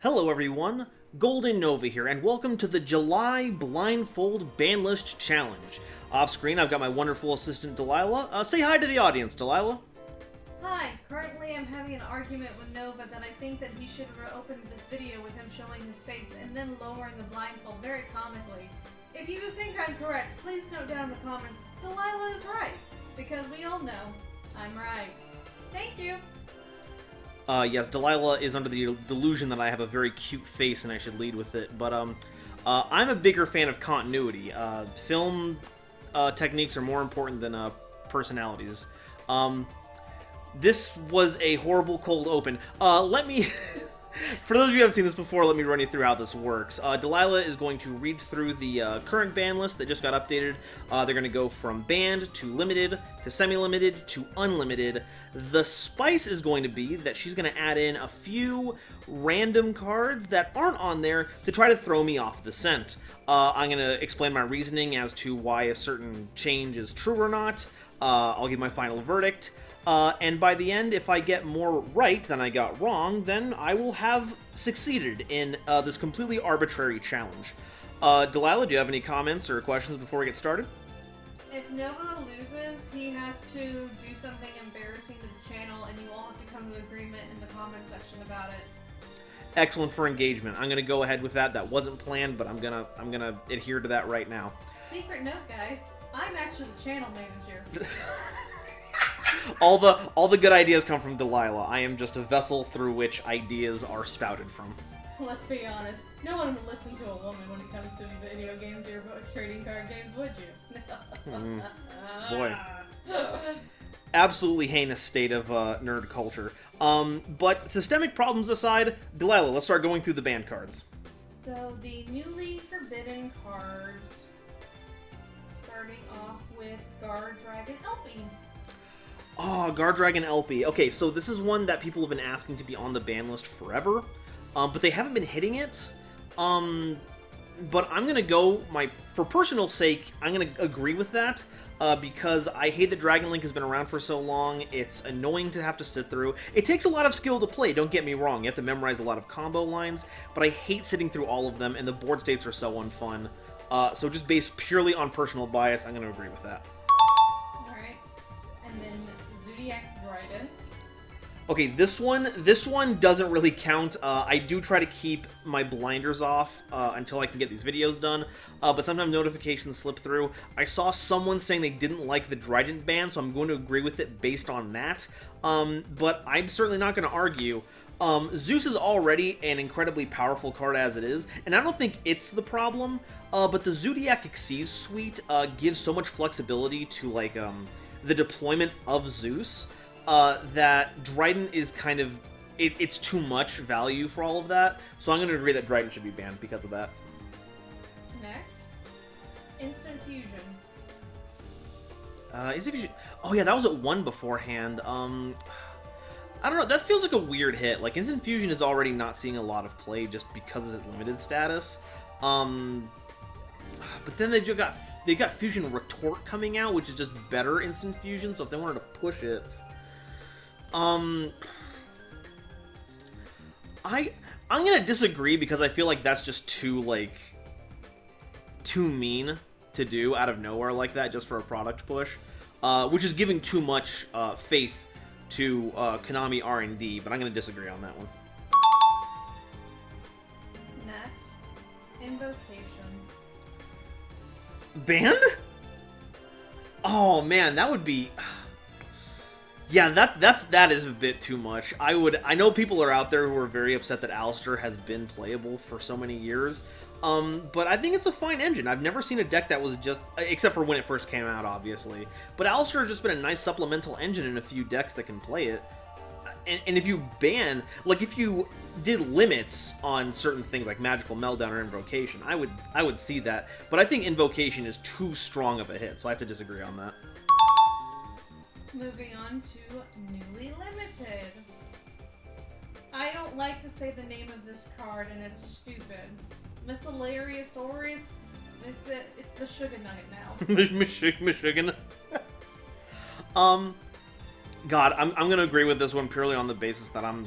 Hello everyone, GoldenNova here, and welcome to the July Blindfold Ban List Challenge. Off screen, I've got my wonderful assistant Delilah. Say hi to the audience, Delilah. Hi, currently I'm having an argument with Nova that I think that he should have opened this video with him showing his face and then lowering the blindfold very comically. If you think I'm correct, please note down in the comments, Delilah is right, because we all know I'm right. Thank you! Yes, Delilah is under the delusion that I have a very cute face and I should lead with it, but I'm a bigger fan of continuity. Film techniques are more important than personalities. This was a horrible cold open. Let me... For those of you who haven't seen this before, let me run you through how this works. Delilah is going to read through the current ban list that just got updated. They're going to go from banned to limited to semi-limited to unlimited. The spice is going to be that she's going to add in a few random cards that aren't on there to try to throw me off the scent. I'm going to explain my reasoning as to why a certain change is true or not. I'll give my final verdict. And by the end, if I get more right than I got wrong, then I will have succeeded in this completely arbitrary challenge. Delilah, do you have any comments or questions before we get started? If Nova loses, he has to do something embarrassing to the channel, and you all have to come to agreement in the comment section about it. Excellent for engagement. I'm gonna go ahead with that. That wasn't planned, but I'm gonna adhere to that right now. Secret note, guys, I'm actually the channel manager. All the good ideas come from Delilah. I am just a vessel through which ideas are spouted from. Let's be honest, no one would listen to a woman when it comes to video games or trading card games, would you? Boy. Absolutely heinous state of nerd culture. But systemic problems aside, Delilah, let's start going through the banned cards. So the newly forbidden cards, starting off with Guard Dragon Elfie. Oh, Guard Dragon LP. Okay, so this is one that people have been asking to be on the ban list forever, but they haven't been hitting it. But I'm gonna go, for personal sake, I'm gonna agree with that, because I hate that Dragon Link has been around for so long. It's annoying to have to sit through. It takes a lot of skill to play, don't get me wrong. You have to memorize a lot of combo lines, but I hate sitting through all of them, and the board states are so unfun. So just based purely on personal bias, I'm gonna agree with that. Alright, and then Zodiac Dryden. Okay, this one doesn't really count. I do try to keep my blinders off until I can get these videos done, but sometimes notifications slip through. I saw someone saying they didn't like the Dryden ban, so I'm going to agree with it based on that, but I'm certainly not going to argue. Zeus is already an incredibly powerful card as it is, and I don't think it's the problem, but the Zodiac Xyz suite gives so much flexibility to, like, the deployment of Zeus, that Dryden is kind of... It's too much value for all of that, so I'm going to agree that Dryden should be banned because of that. Next, Instant Fusion. Instant Fusion... Oh yeah, that was at 1 beforehand. I don't know, that feels like a weird hit. Like, Instant Fusion is already not seeing a lot of play just because of its limited status. But then they've got Fusion Retort coming out, which is just better Instant Fusion, so if they wanted to push it... I'm gonna disagree because I feel like that's just too mean to do out of nowhere like that just for a product push, which is giving too much faith to Konami R&D, but I'm gonna disagree on that one. Next, Invocation. Banned? Oh man, that would be... Yeah, that is a bit too much. I know people are out there who are very upset that Alistair has been playable for so many years, but I think it's a fine engine. I've never seen a deck that was just, except for when it first came out, obviously. But Alistair has just been a nice supplemental engine in a few decks that can play it. And if you ban, like if you did limits on certain things like Magical Meltdown or Invocation, I would see that. But I think Invocation is too strong of a hit, so I have to disagree on that. Moving on to Newly Limited. I don't like to say the name of this card, and it's stupid. Miscelariosaurus. It's Meshuggah Nugget now. Meshuggah. God, I'm gonna agree with this one purely on the basis that I'm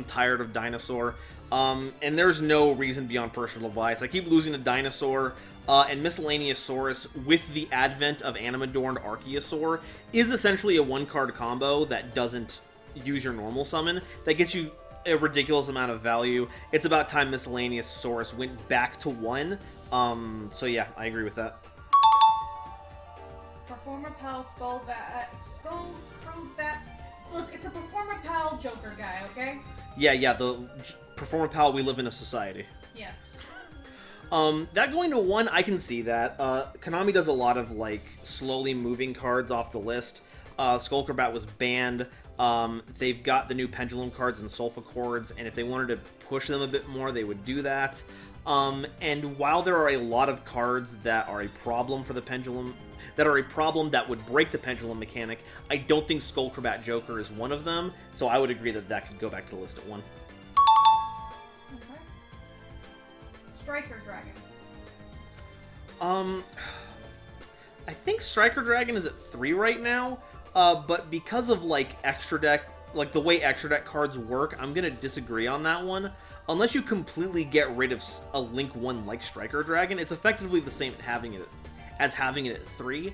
tired of Dinosaur. And there's no reason beyond personal bias. I keep losing to Dinosaur, and Miscellaneousaurus, with the advent of Animadorned Archaeosaur, is essentially a one-card combo that doesn't use your normal summon, that gets you a ridiculous amount of value. It's about time Miscellaneousaurus went back to 1. So yeah, I agree with that. Performer Pal Skullbat. Look, it's a Performer Pal Joker guy, okay? Yeah, the Performer Pal, we live in a society. Yes. That going to 1, I can see that. Konami does a lot of, like, slowly moving cards off the list. Skullcrobat was banned. They've got the new Pendulum cards and Sulfa Chords, and if they wanted to push them a bit more, they would do that. And while there are a lot of cards that are a problem for the Pendulum, that would break the Pendulum mechanic, I don't think Skullcrobat Joker is one of them, so I would agree that that could go back to the list at 1. Okay. Striker Dragon. I think Striker Dragon is at 3 right now, but because of, like, extra deck, like, the way extra deck cards work, I'm gonna disagree on that one. Unless you completely get rid of a Link 1 like Striker Dragon, it's effectively the same as having it at 3.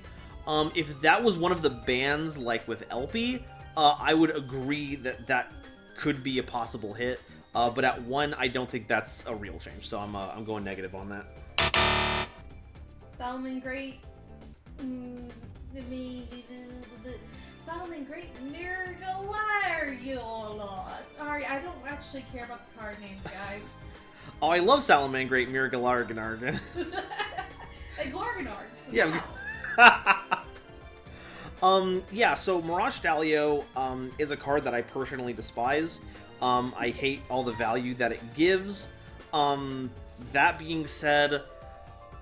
If that was one of the bans, like with LP, I would agree that that could be a possible hit. But at 1, I don't think that's a real change, so I'm going negative on that. Solomon Great. Solomon Great Miragoliariolos. Sorry, I don't actually care about the card names, guys. Oh, I love Salamangreat Miragalarganargan. Like Glorganargs. Yeah. Yeah, so Mirage Stalio is a card that I personally despise. I hate all the value that it gives. That being said,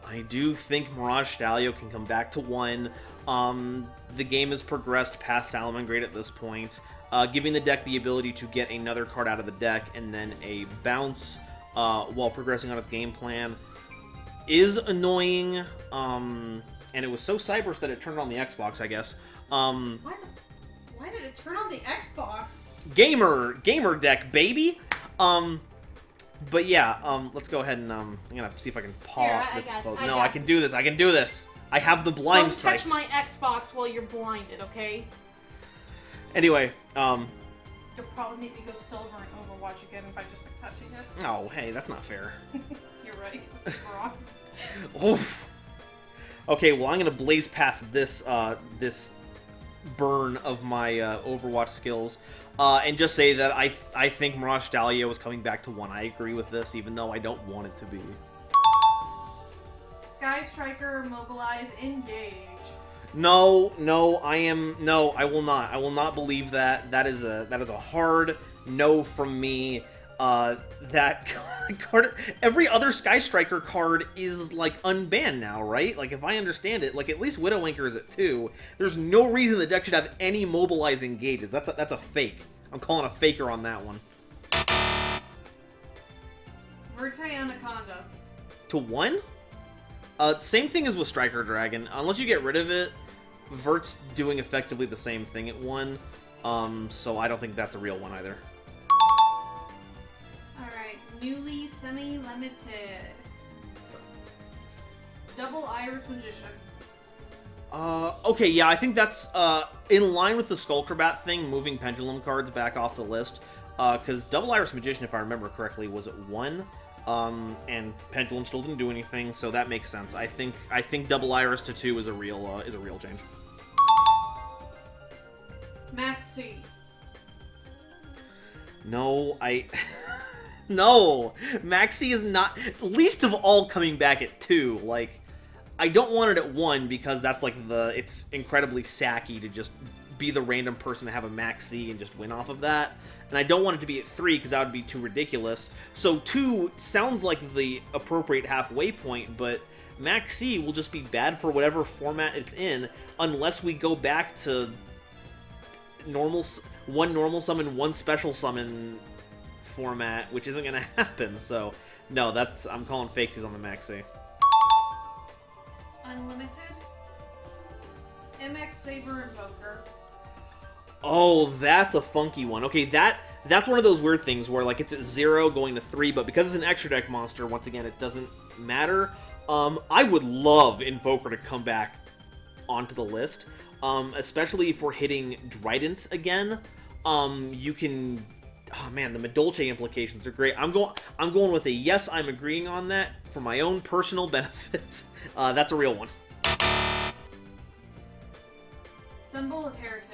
I do think Mirage Stalio can come back to 1. The game has progressed past Salamangreat at this point, giving the deck the ability to get another card out of the deck and then a bounce while progressing on its game plan is annoying, and it was so Cyberse that it turned on the Xbox, I guess. Why did it turn on the Xbox? Gamer deck, baby! But yeah, let's go ahead and, I'm gonna see if I can pause this quote. No, I can do this, I can do this! I have the blind sight. Don't touch my Xbox while you're blinded, okay? Anyway, You'll probably make me go silver in Overwatch again if I just keep touching it. Oh, hey, that's not fair. You're right. It's bronze. Oof. Okay, well, I'm gonna blaze past this this burn of my Overwatch skills, and just say that I think Mirage Stalio is coming back to 1. I agree with this, even though I don't want it to be. Sky Striker, Mobilize, Engage. No, I will not. I will not believe that. That is a hard no from me. That card, every other Sky Striker card is, like, unbanned now, right? Like, if I understand it, like, at least Widowmaker is at 2. There's no reason the deck should have any Mobilize Engages. That's a fake. I'm calling a faker on that one. Verte Anaconda. To 1? Same thing as with Striker Dragon. Unless you get rid of it, Vert's doing effectively the same thing at 1. So I don't think that's a real one either. Alright, newly semi-limited. Double Iris Magician. Okay, yeah, I think that's, in line with the Skullcrobat thing, moving Pendulum cards back off the list. Because Double Iris Magician, if I remember correctly, was at 1. And Pendulum still didn't do anything, so that makes sense. I think Double Iris to 2 is a real change. Maxi. No, no! Maxi is not, least of all, coming back at 2. Like, I don't want it at 1 because that's like it's incredibly sacky to just be the random person to have a Maxi and just win off of that. And I don't want it to be at 3 because that would be too ridiculous. So 2 sounds like the appropriate halfway point, but Maxi will just be bad for whatever format it's in unless we go back to one normal summon, one special summon format, which isn't going to happen. So, no, I'm calling fakesies on the Maxi. Unlimited. MX Saber Invoker. Oh, that's a funky one. Okay, that That's one of those weird things where, like, it's at 0 going to 3, but because it's an extra deck monster, once again, it doesn't matter. I would love Invoker to come back onto the list, especially if we're hitting Trident again. You can... Oh man, the Medolce implications are great. I'm going with a yes, I'm agreeing on that for my own personal benefit. That's a real one. Symbol of Heritage.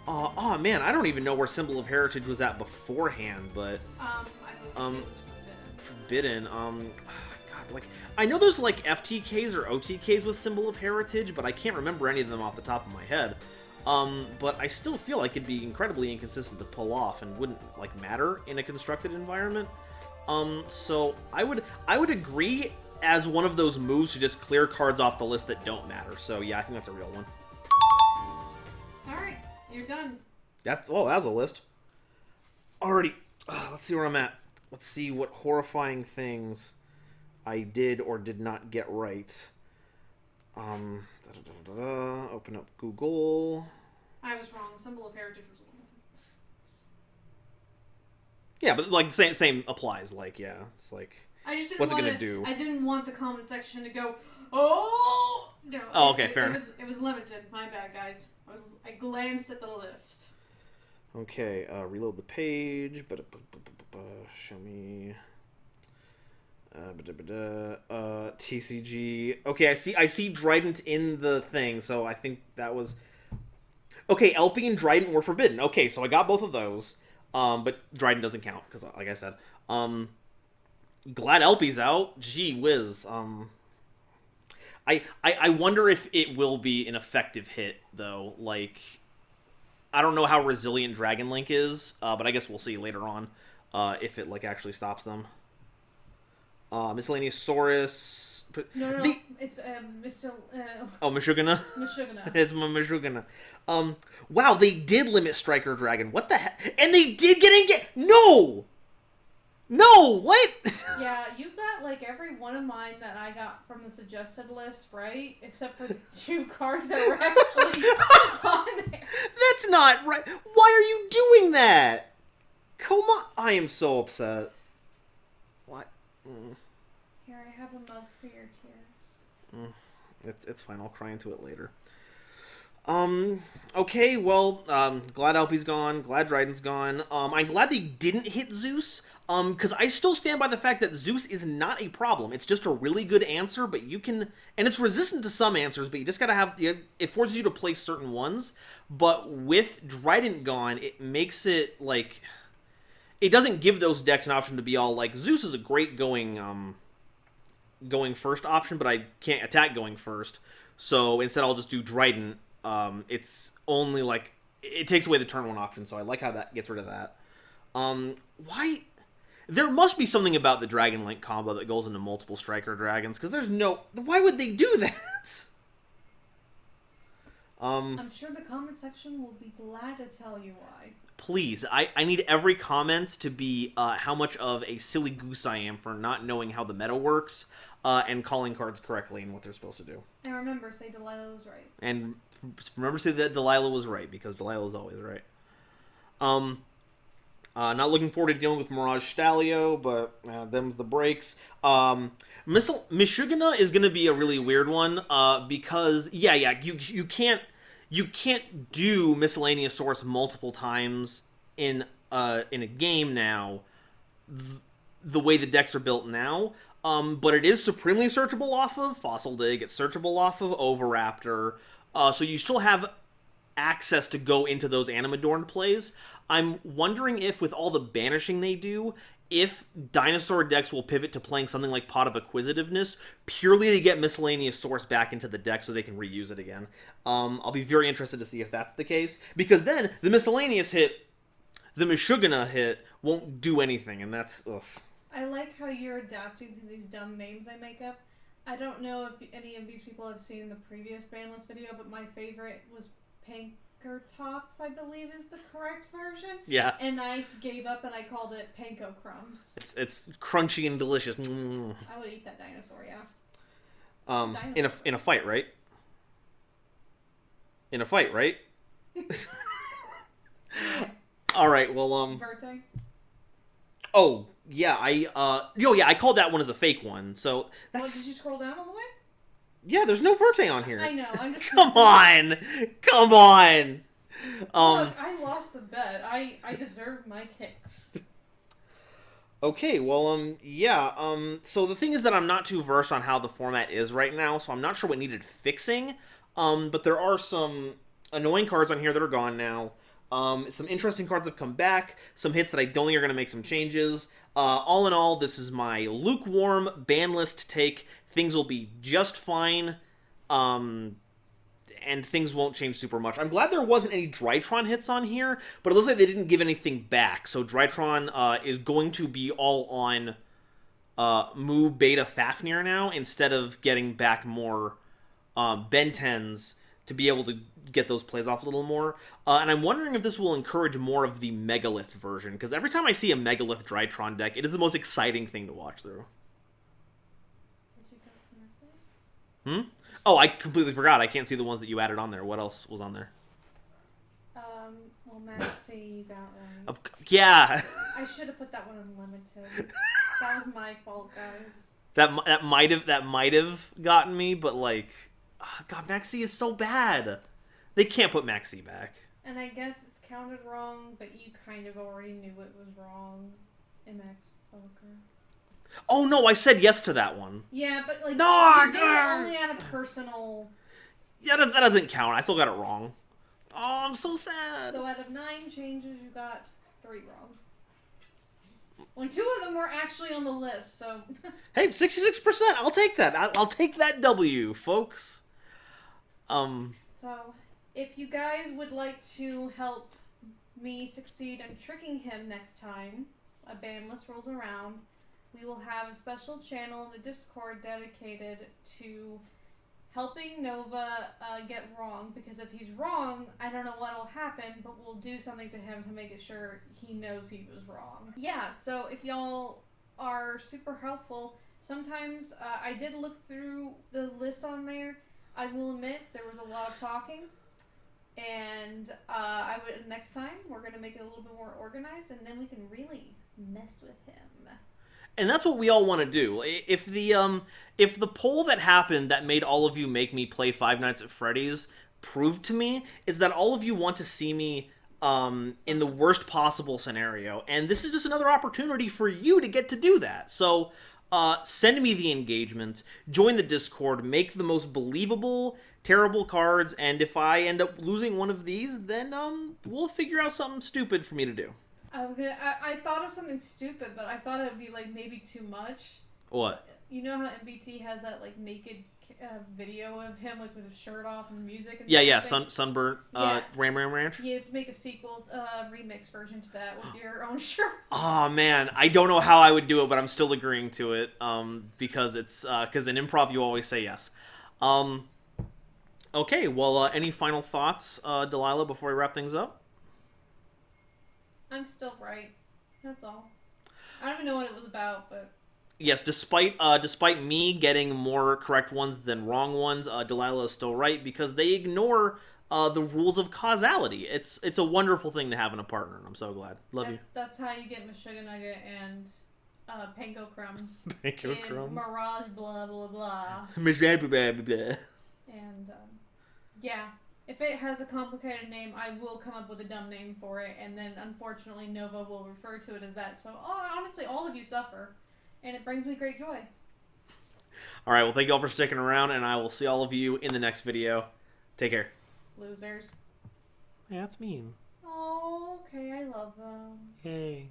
Oh man, I don't even know where Symbol of Heritage was at beforehand, but I believe it was Forbidden. God, like I know there's like FTKs or OTKs with Symbol of Heritage, but I can't remember any of them off the top of my head. But I still feel like it'd be incredibly inconsistent to pull off and wouldn't like matter in a constructed environment. So I would agree as one of those moves to just clear cards off the list that don't matter. So yeah, I think that's a real one. Alright, you're done. That was a list. Alrighty, let's see where I'm at. Let's see what horrifying things I did or did not get right. Open up Google. I was wrong. Symbol of Heritage was one. Yeah, but like same applies. Like yeah, it's like I just didn't what's it want gonna do? I didn't want the comment section to go, oh no. Oh, okay, fair enough. It was limited. My bad, guys. I glanced at the list. Okay, reload the page. Show me. TCG. Okay, I see Trident in the thing, so I think that was... Okay, Elpie and Trident were forbidden. Okay, so I got both of those. But Trident doesn't count, because like I said. Glad Elpie's out. Gee whiz. I wonder if it will be an effective hit, though. Like, I don't know how resilient Dragon Link is, but I guess we'll see later on if it like actually stops them. Miscellaneous Saurus. No, it's Mr. Oh, Meshuggah? Meshuggah. It's Meshuggah. Wow, they did limit Striker Dragon. What the heck? And they did get No! No, what? Yeah, you got like every one of mine that I got from the suggested list, right? Except for the 2 cards that were actually on there. That's not right. Why are you doing that? Come on. I am so upset. What? Here, I have a mug for your tears. It's fine. I'll cry into it later. Okay, well, glad Elpie's gone. Glad Dryden's gone. I'm glad they didn't hit Zeus. Because I still stand by the fact that Zeus is not a problem. It's just a really good answer, but you can... And it's resistant to some answers, but you just gotta have... It forces you to play certain ones. But with Trident gone, it makes it, like... It doesn't give those decks an option to be all, like, Zeus is a great going first option, but I can't attack going first. So instead I'll just do Trident. It's only, like... It takes away the turn 1 option, so I like how that gets rid of that. Why... There must be something about the Dragon Link combo that goes into multiple Striker Dragons, because there's no... Why would they do that? I'm sure the comment section will be glad to tell you why. Please, I need every comment to be how much of a silly goose I am for not knowing how the meta works, and calling cards correctly and what they're supposed to do. And remember, say Delilah was right. And remember to say that Delilah was right, because Delilah is always right. Not looking forward to dealing with Mirage Stalio, but them's the breaks. Meshuggah is going to be a really weird one, because, you can't do Miscellaneous Source multiple times in a game now, the way the decks are built now. But it is supremely searchable off of Fossil Dig, it's searchable off of Oviraptor, so you still have access to go into those Animadorned plays. I'm wondering if, with all the banishing they do, if dinosaur decks will pivot to playing something like Pot of Acquisitiveness, purely to get Miscellaneous Source back into the deck so they can reuse it again. I'll be very interested to see if that's the case, because then the Miscellaneous hit, the Meshuggah hit, won't do anything, and that's, ugh. I like how you're adapting to these dumb names I make up. I don't know if any of these people have seen the previous ban list video, but my favorite was Panker Tops, I believe is the correct version. Yeah. And I gave up and I called it Panko Crumbs. It's crunchy and delicious. I would eat that dinosaur, yeah. In a fight, right? In a fight, right? All right, well, Verte? oh, yeah, I called that one as a fake one, so What, that's... did you scroll down all the way? Yeah, there's no Verte on here. I know, I'm just... Come on! Come on! Look, I lost the bet. I deserve my kicks. Okay, well, yeah, so the thing is that I'm not too versed on how the format is right now, so I'm not sure what needed fixing, but there are some annoying cards on here that are gone now. Some interesting cards have come back, some hits that I don't think are going to make some changes. All in all, this is my lukewarm ban list take. Things will be just fine, and things won't change super much. I'm glad there wasn't any Drytron hits on here, but it looks like they didn't give anything back, so Drytron is going to be all on Mu Beta Fafnir now, instead of getting back more Ben 10s to be able to get those plays off a little more. And I'm wondering if this will encourage more of the Megalith version, because every time I see a Megalith Drytron deck, it is the most exciting thing to watch through. Oh, I completely forgot. I can't see the ones that you added on there. What else was on there? Well, Maxie, you got one. Yeah. I should have put that one unlimited. That was my fault, guys. That might have gotten me, but like, God, Maxie is so bad. They can't put Maxie back. And I guess it's counted wrong, but you kind of already knew it was wrong. Invoker. Oh no, I said yes to that one. Yeah, but like, no, you did it only on a personal. Yeah, that doesn't count. I still got it wrong. Oh, I'm so sad. So out of 9 changes, you got 3 wrong. When 2 of them were actually on the list, so... Hey, 66%! I'll take that. I'll take that W, folks. So, if you guys would like to help me succeed in tricking him next time a ban list rolls around, we will have a special channel in the Discord dedicated to helping Nova get wrong, because if he's wrong, I don't know what will happen, but we'll do something to him to make it sure he knows he was wrong. Yeah, so if y'all are super helpful, sometimes I did look through the list on there. I will admit there was a lot of talking, and next time we're going to make it a little bit more organized, and then we can really mess with him. And that's what we all want to do. If the poll that happened that made all of you make me play Five Nights at Freddy's proved to me is that all of you want to see me in the worst possible scenario, and this is just another opportunity for you to get to do that. So send me the engagement, join the Discord, make the most believable, terrible cards, and if I end up losing one of these, then we'll figure out something stupid for me to do. I thought of something stupid, but I thought it would be like maybe too much. What? You know how MBT has that like naked video of him like with his shirt off and music and sunburnt Ram Ranch. You have to make a sequel remix version to that with your own shirt. Oh man, I don't know how I would do it, but I'm still agreeing to it because it's because in improv you always say yes. Okay, well, any final thoughts, Delilah, before we wrap things up? I'm still right. That's all. I don't even know what it was about, but... Yes, despite me getting more correct ones than wrong ones, Delilah is still right because they ignore the rules of causality. It's a wonderful thing to have in a partner, and I'm so glad. Love you. That's how you get Meshuggah Nugget and Panko Crumbs. Panko Crumbs. Mirage blah blah blah. Blah blah blah. And yeah. If it has a complicated name, I will come up with a dumb name for it, and then unfortunately Nova will refer to it as that. So honestly, all of you suffer, and it brings me great joy. All right, well, thank you all for sticking around, and I will see all of you in the next video. Take care. Losers. Yeah, that's mean. Oh, okay, I love them. Yay.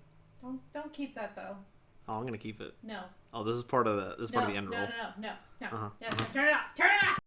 Don't keep that though. Oh, I'm gonna keep it. No. Oh, this is part of the end roll. No. Uh-huh. Yes, turn it off. Turn it off.